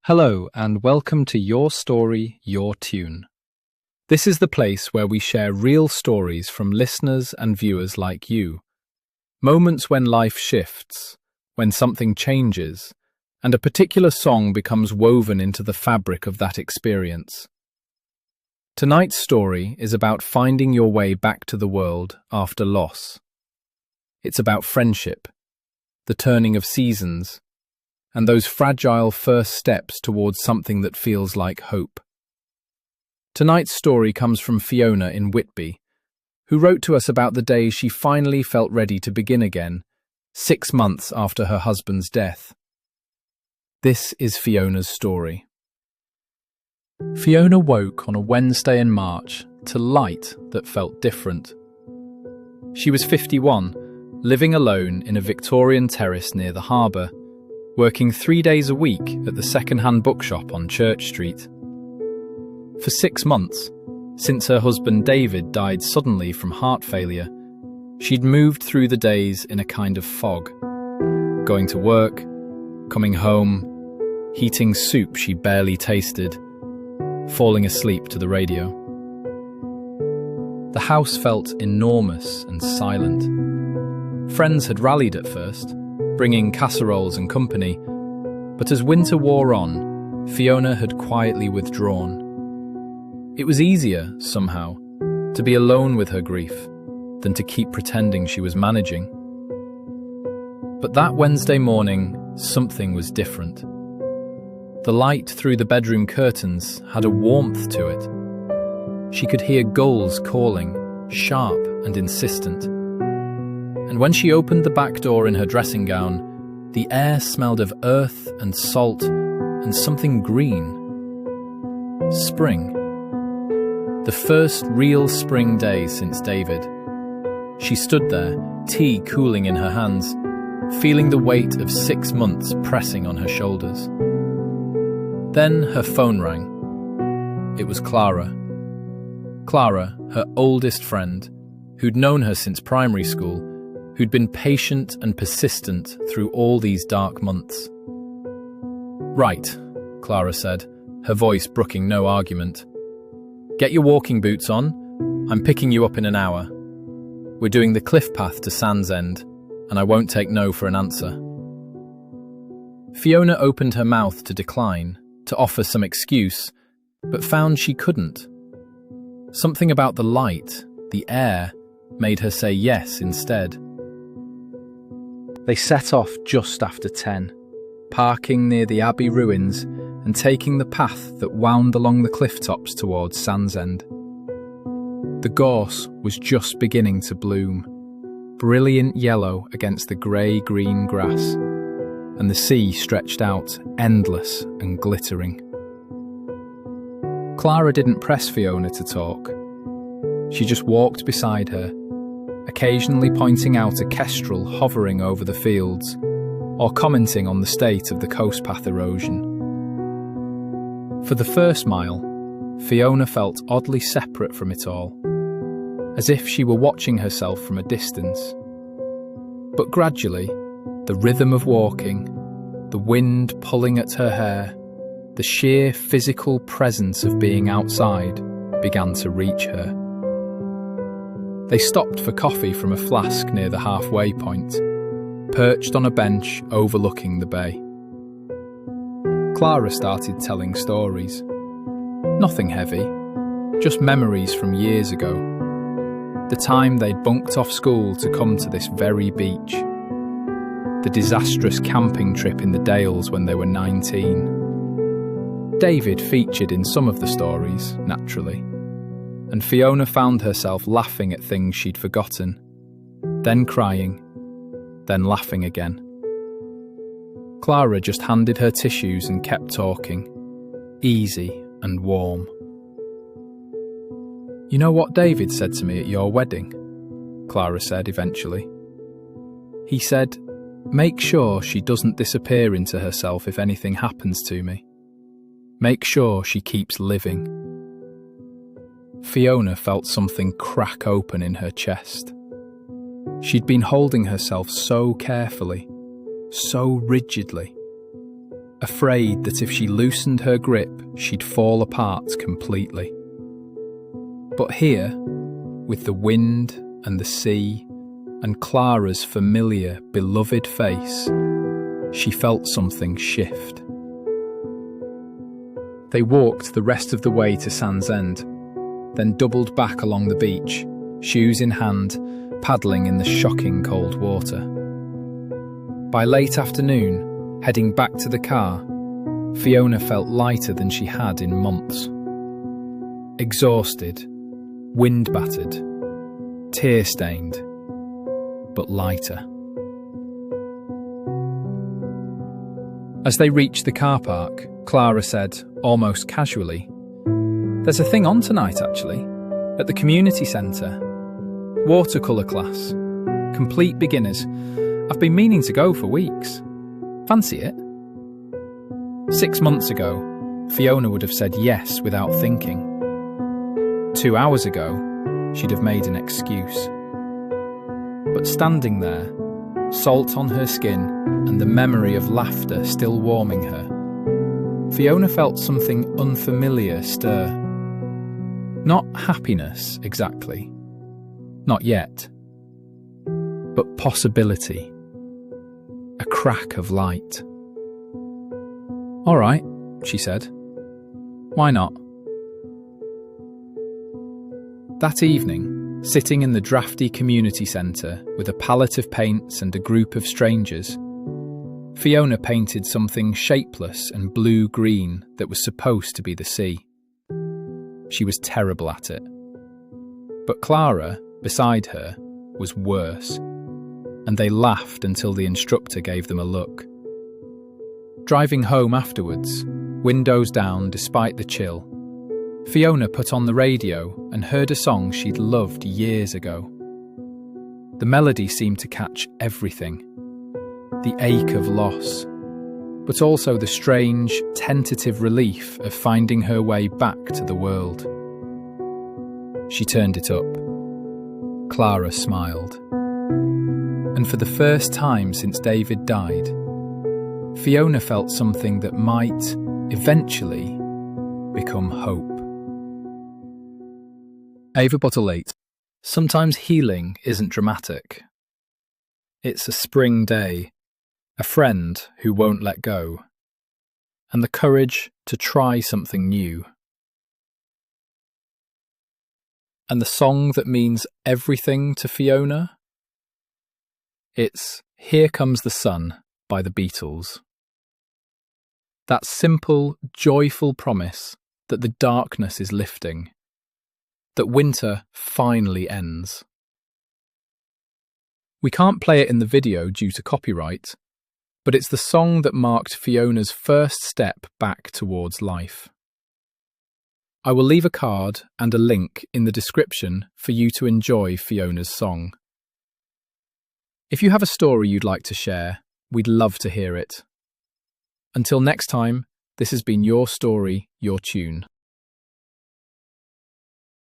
Hello, and welcome to Your Story, Your Tune. This is the place where we share real stories from listeners and viewers like you. Moments when life shifts, when something changes, and a particular song becomes woven into the fabric of that experience. Tonight's story is about finding your way back to the world after loss. It's about friendship, the turning of seasons, and those fragile first steps towards something that feels like hope. Tonight's story comes from Fiona in Whitby, who wrote to us about the day she finally felt ready to begin again, 6 months after her husband's death. This is Fiona's story. Fiona woke on a Wednesday in March to light that felt different. She was 51, living alone in a Victorian terrace near the harbour, working 3 days a week at the second-hand bookshop on Church Street. For 6 months, since her husband David died suddenly from heart failure, she'd moved through the days in a kind of fog, going to work, coming home, heating soup she barely tasted, falling asleep to the radio. The house felt enormous and silent. Friends had rallied at first, bringing casseroles and company, but as winter wore on, Fiona had quietly withdrawn. It was easier, somehow, to be alone with her grief than to keep pretending she was managing. But that Wednesday morning, something was different. The light through the bedroom curtains had a warmth to it. She could hear gulls calling, sharp and insistent. And when she opened the back door in her dressing gown, the air smelled of earth and salt and something green. Spring. The first real spring day since David. She stood there, tea cooling in her hands, feeling the weight of 6 months pressing on her shoulders. Then her phone rang. It was Clara. Clara, her oldest friend, who'd known her since primary school, who'd been patient and persistent through all these dark months. "Right," Clara said, her voice brooking no argument. "Get your walking boots on. I'm picking you up in an hour. We're doing the cliff path to Sand's End, and I won't take no for an answer." Fiona opened her mouth to decline, to offer some excuse, but found she couldn't. Something about the light, the air, made her say yes instead. They set off just after 10, parking near the Abbey ruins and taking the path that wound along the cliff tops towards Sand's End. The gorse was just beginning to bloom, brilliant yellow against the grey-green grass, and the sea stretched out, endless and glittering. Clara didn't press Fiona to talk. She just walked beside her, occasionally pointing out a kestrel hovering over the fields, or commenting on the state of the coast path erosion. For the first mile, Fiona felt oddly separate from it all, as if she were watching herself from a distance. But gradually, the rhythm of walking, the wind pulling at her hair, the sheer physical presence of being outside began to reach her. They stopped for coffee from a flask near the halfway point, perched on a bench overlooking the bay. Clara started telling stories. Nothing heavy, just memories from years ago. The time they'd bunked off school to come to this very beach. The disastrous camping trip in the Dales when they were 19. David featured in some of the stories, naturally, and Fiona found herself laughing at things she'd forgotten, then crying, then laughing again. Clara just handed her tissues and kept talking, easy and warm. "You know what David said to me at your wedding?" Clara said eventually. "He said, make sure she doesn't disappear into herself if anything happens to me. Make sure she keeps living." Fiona felt something crack open in her chest. She'd been holding herself so carefully, so rigidly. afraid that if she loosened her grip, she'd fall apart completely. But here, with the wind and the sea, and Clara's familiar, beloved face, she felt something shift. They walked the rest of the way to Sand's End, then doubled back along the beach, shoes in hand, paddling in the shocking cold water. By late afternoon, heading back to the car, Fiona felt lighter than she had in months. Exhausted, wind-battered, tear-stained, but lighter. As they reached the car park, Clara said, almost casually, "There's a thing on tonight, actually, at the community centre. Watercolour class. Complete beginners. I've been meaning to go for weeks. Fancy it?" 6 months ago, Fiona would have said yes without thinking. 2 hours ago, she'd have made an excuse. But standing there, salt on her skin and the memory of laughter still warming her, Fiona felt something unfamiliar stir. Not happiness, exactly. Not yet. But possibility. A crack of light. "All right," she said. "Why not?" That evening, sitting in the drafty community centre with a palette of paints and a group of strangers, Fiona painted something shapeless and blue-green that was supposed to be the sea. She was terrible at it. But Clara, beside her, was worse, and they laughed until the instructor gave them a look. Driving home afterwards, windows down despite the chill, Fiona put on the radio and heard a song she'd loved years ago. The melody seemed to catch everything. The ache of loss, but also the strange, tentative relief of finding her way back to the world. She turned it up. Clara smiled. And for the first time since David died, Fiona felt something that might, eventually, become hope. Ava Bottle 8. Sometimes healing isn't dramatic. It's a spring day, a friend who won't let go, and the courage to try something new. And the song that means everything to Fiona? It's Here Comes the Sun by the Beatles. That simple, joyful promise that the darkness is lifting, that winter finally ends. We can't play it in the video due to copyright, but it's the song that marked Fiona's first step back towards life. I will leave a card and a link in the description for you to enjoy Fiona's song. If you have a story you'd like to share, we'd love to hear it. Until next time, this has been Your Story, Your Tune.